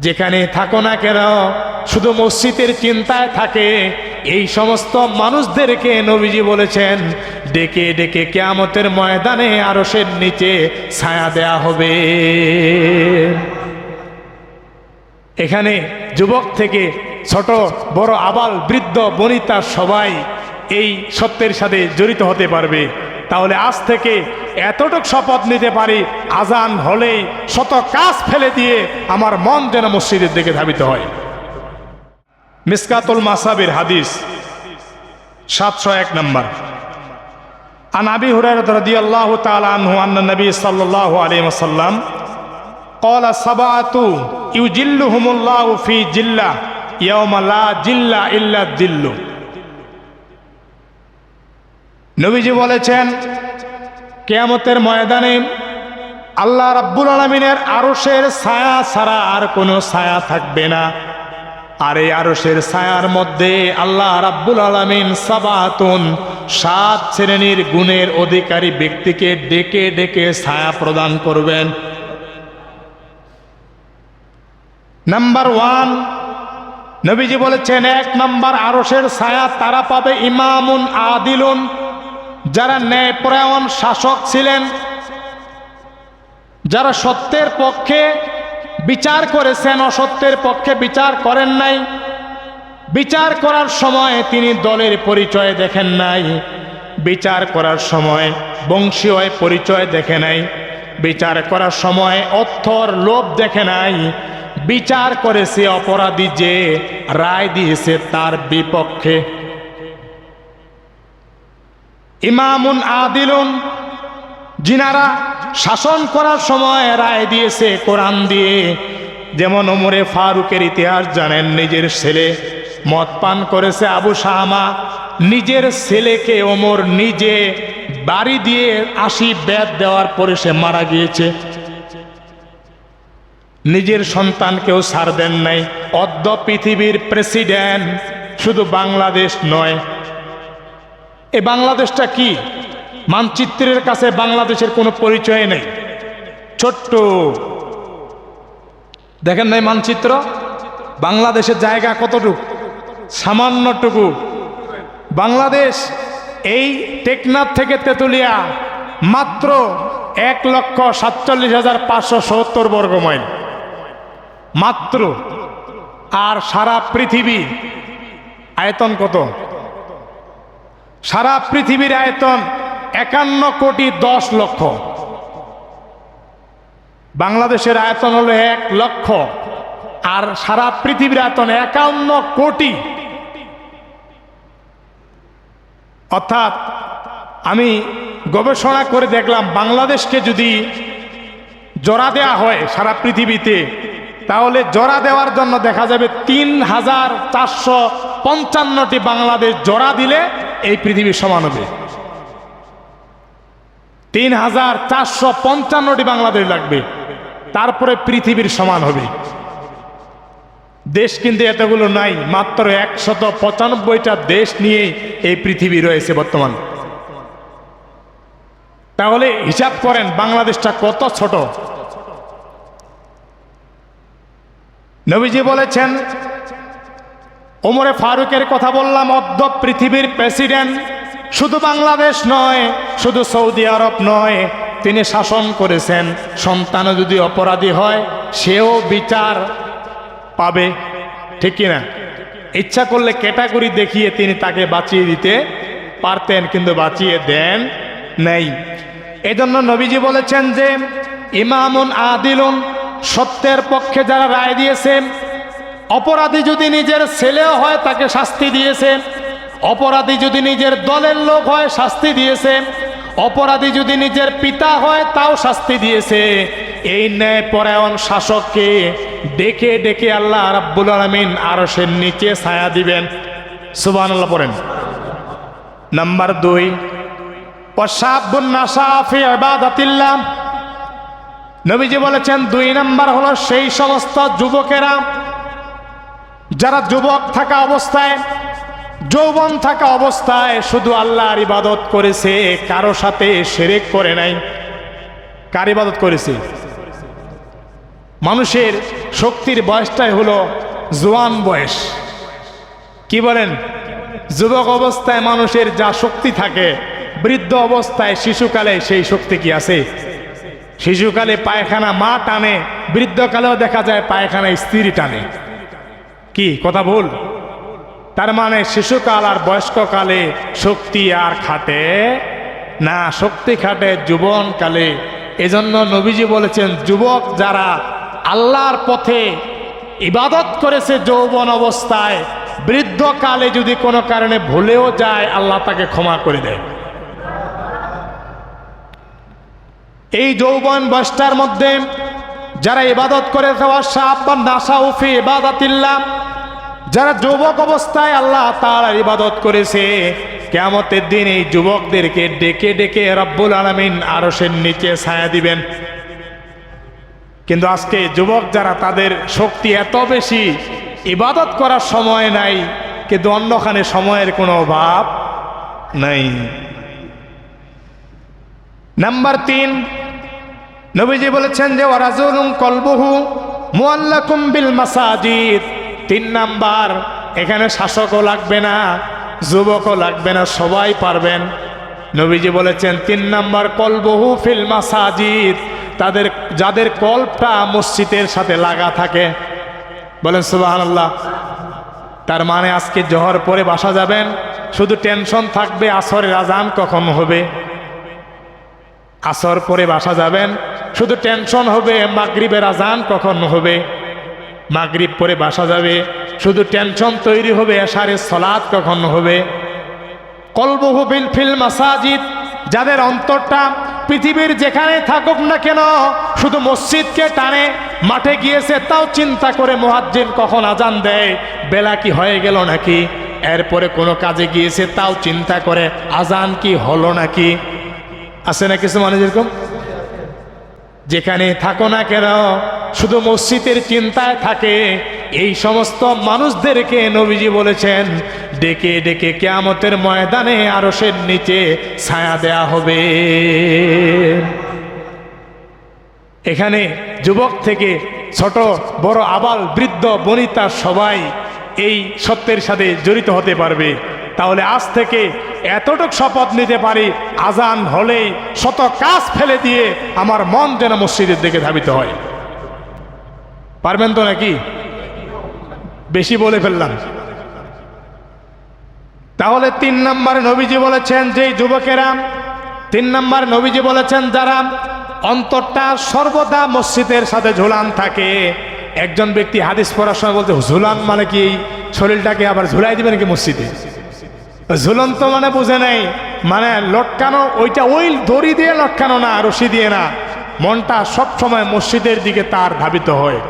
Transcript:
যেখানে থাকো না কেন শুধু মসজিদের চিন্তায় থাকে, এই সমস্ত মানুষদেরকে নবীজি বলেছেন ডেকে ডেকে কিয়ামতের ময়দানে আরশের নিচে ছায়া দেয়া হবে। এখানে যুবক থেকে ছোট বড় আবাল বৃদ্ধ বনিতা সবাই এই সত্যের সাথে জড়িত হতে পারবে। তাহলে আজ থেকে এতটুক শপথ নিতে পারি, আজান হলেই শত কাজ ফেলে দিয়ে আমার মন যেন মসজিদের দিকে ধাবিত হয়। মিসকাতুল মাসাবির হাদিস 701 নম্বর। আন আবি হুরায়রা রাদিয়াল্লাহু তাআলা আনহু আন্না নবী সাল্লাল্লাহু আলাইহি ওয়াসাল্লাম قال سبعة يجلهم الله في جلة يوم لا جل إلا الظل। নবীজি বলেছেন কিয়ামতের ময়দানে আল্লাহ রাব্বুল আলামিনের আরশের ছায়া ছাড়া আর কোনো ছায়া থাকবে না। আর এই আরশের ছায়ার মধ্যে আল্লাহ রাব্বুল আলামিন সাবাতুন 7 শ্রেণীর গুণের অধিকারী ব্যক্তিকে ডেকে ডেকে ছায়া প্রদান করবেন। নাম্বার 1, নবীজি বলেছেন 1 নম্বর আরশের ছায়া তারা পাবে ইমামুন আদিলুন, যারা ন্যায়পরায়ণ শাসক ছিলেন, যারা সত্যের পক্ষে বিচার করেছেন, অসত্যের পক্ষে বিচার করেন নাই। বিচার করার সময় তিনি দলের পরিচয় দেখেন নাই, বিচার করার সময় বংশীয় পরিচয় দেখে নাই, বিচার করার সময় অর্থর লোভ দেখে নাই। বিচার করেছে অপরাধী যে রায় দিয়েছে তার বিপক্ষে। ইমামুন আদিলুন, যিনারা শাসন করার সময় রায় দিয়েছে কোরআন দিয়ে। যেমন ওমরে ফারুকের ইতিহাস জানেন, নিজের ছেলে মদ পান করেছে আবু শামা, নিজের ছেলেকে ওমর নিজে বাড়ি দিয়ে 80 বেত দেওয়ার পরে সে মারা গিয়েছে। নিজের সন্তানকেও ছাড় দেন নাই। অদ্য পৃথিবীর প্রেসিডেন্ট শুধু বাংলাদেশ নয়। এই বাংলাদেশটা কি? মানচিত্রের কাছে বাংলাদেশের কোনো পরিচয় নেই, ছোট্ট। দেখেন নাই মানচিত্র? বাংলাদেশের জায়গা কতটুকু? সামান্যটুকু। বাংলাদেশ এই টেকনাফ থেকে তেতুলিয়া মাত্র 1,47,570 বর্গ মাইল মাত্র। আর সারা পৃথিবী আয়তন কত? সারা পৃথিবীর আয়তন 51,10,00,000। বাংলাদেশের আয়তন হলো 1,00,000 আর সারা পৃথিবীর আয়তন 51 কোটি। অর্থাৎ আমি গবেষণা করে দেখলাম, বাংলাদেশকে যদি জোড়া দেওয়া হয় সারা পৃথিবীতে, তাহলে জোড়া দেওয়ার জন্য দেখা যাবে 3,455টি বাংলাদেশ জোড়া দিলে এই পৃথিবীর সমান হবে। 3,455টি বাংলাদেশ লাগবে, তারপরে পৃথিবীর সমান হবে। দেশ কিন্তু এতগুলো নাই, মাত্র 195টা দেশ নিয়ে এই পৃথিবী রয়েছে বর্তমান। তাহলে হিসাব করেন বাংলাদেশটা কত ছোট। নবীজি বলেছেন, ওমরে ফারুকের কথা বললাম, অদ্য পৃথিবীর প্রেসিডেন্ট শুধু বাংলাদেশ নয়, শুধু সৌদি আরব নয়, তিনি শাসন করেছেন। সন্তানও যদি অপরাধী হয় সেও বিচার পাবে, ঠিক কিনা? ইচ্ছা করলে ক্যাটাগরি দেখিয়ে তিনি তাকে বাঁচিয়ে দিতে পারতেন, কিন্তু বাঁচিয়ে দেন নাই। এজন্য নবীজি বলেছেন যে ইমামুন আদিলুন, সত্যের পক্ষে যারা রায় দিয়েছে। অপরাধী যদি নিজের ছেলেও হয় তাকে শাস্তি দিয়েছে, অপরাধী যদি নিজের দলের লোক হয় শাস্তি দিয়েছে, অপরাধী যদি নিজের পিতা হয় তাও শাস্তি দিয়েছে। এই ন্যায়পরায়ণ শাসককে ডেকে ডেকে আল্লাহ রাব্বুল আলামিন আরশের নিচে ছায়া দিবেন। সুবহানাল্লাহ পড়েন। নাম্বার 2, ওয়াশাবুন নাশা ফি ইবাদাতিল্লাহ। নবীজি বলেছেন 2 নাম্বার হলো সেই সমস্ত যুবকেরা যারা যুবক থাকা অবস্থায়, যৌবন থাকা অবস্থায় শুধু আল্লাহর ইবাদত করেছে, কারো সাথে শিরক করে নাই। কার ইবাদত করেছে? মানুষের শক্তির বয়সটাই হলো জোয়ান বয়স। কি বলেন? যুবক অবস্থায় মানুষের যা শক্তি থাকে, বৃদ্ধ অবস্থায় শিশুকালে সেই শক্তি কি আছে? শিশুকালে পায়খানা মা টানে, বৃদ্ধকালেও দেখা যায় পায়খানা স্ত্রী টানে। কি কথা ভুল? তার মানে শিশুকাল আর বয়স্ককালে শক্তি আর খাটে না, শক্তি খাটে যৌবনকালে। এজন্য নবীজি বলেছেন, যুবক যারা আল্লাহর পথে ইবাদত করেছে যৌবন অবস্থায়, বৃদ্ধকালে যদি কোনো কারণে ভুলেও যায় আল্লাহ তাকে ক্ষমা করে দেয়। এই যৌবন বয়সটার মধ্যে যারা ইবাদত করে যারা যুবক অবস্থায় আল্লাহ তাআলার ইবাদত করেছে, কিয়ামতের দিন এই যুবকদেরকে ডেকে ডেকে রব্বুল আলামিন আরশের নিচে ছায়া দিবেন। কিন্তু আজকে যুবক যারা, তাদের শক্তি এত বেশি, ইবাদত করার সময় নাই, কিন্তু অন্যখানে সময়ের কোনো অভাব নাই। নাম্বার 3, নবীজি বলেছেন যে ওয়ারাজুলুন কলবুহু মুআল্লাকুম বিল মাসাজিদ। 3 নাম্বার, এখানে শাসকও লাগবে না, যুবকও লাগবে না, সবাই পারবেন। নবীজি বলেছেন 3 নাম্বার, কলবুহু ফিল মাসাজিদ, যাদের কল্পটা মসজিদের সাথে লাগা থাকে। বলেন সুবহানাল্লাহ। তার মানে আজকে জোহর পরে বাসা যাবেন, শুধু টেনশন থাকবে আসরের আজান কখন হবে। আসর পরে বাসা যাবেন, শুধু টেনশন হবে মাগরিবের আজান কখন হবে। মাগরিব পরে বাসা যাবে, শুধু টেনশন তৈরি হবে এশারের সালাত কখন হবে। কলবুহু ফিল মাসাজিদ, যাদের অন্তরটা পৃথিবীর যেখানে থাকুক না কেন শুধু মসজিদকে টানে, মাঠে গিয়েছে তাও চিন্তা করে মুয়াজ্জিন কখন আজান দেয়, বেলা কি হয়ে গেল নাকি। এরপরে কোনো কাজে গিয়েছে তাও চিন্তা করে আজান কি হলো নাকি। আছে না কিছু মানুষ এরকম? যেখানে থাকো না কেন শুধু মসজিদের চিন্তায় থাকে। এই সমস্ত মানুষদেরকে নবীজি বলেছেন ডেকে ডেকে কিয়ামতের ময়দানে আরশের নিচে ছায়া দেয়া হবে। এখানে যুবক থেকে ছোট বড়, আবাল বৃদ্ধ বনিতা সবাই এই সত্যের সাথে জড়িত হতে পারবে। তাহলে আজ থেকে এতটুক শপথ নিতে পারি, আজান হলেই শত কাজ ফেলে দিয়ে আমার মন যেন মসজিদের দিকে ধাবিত হয়। পারবেন তো নাকি? বেশি বলে ফেললাম। তাহলে 3 নম্বরে নবীজি বলেছেন যে যুবকেরা, 3 নম্বর নবীজি বলেছেন যারা অন্তরটা সর্বদা মসজিদের সাথে ঝুলান থাকে। একজন ব্যক্তি হাদিস পড়ার সময় বলতে, ঝুলান মানে কি শরীরটাকে আবার ঝুলাই দিবে নাকি মসজিদে? ঝুলন্ত মানে বুঝে নাই, মানে লটকানো, ওইটা ওই দড়ি দিয়ে লটকানো না, রশি দিয়ে না। মনটা সব সময় মসজিদের দিকে তার ধাবিত হয়।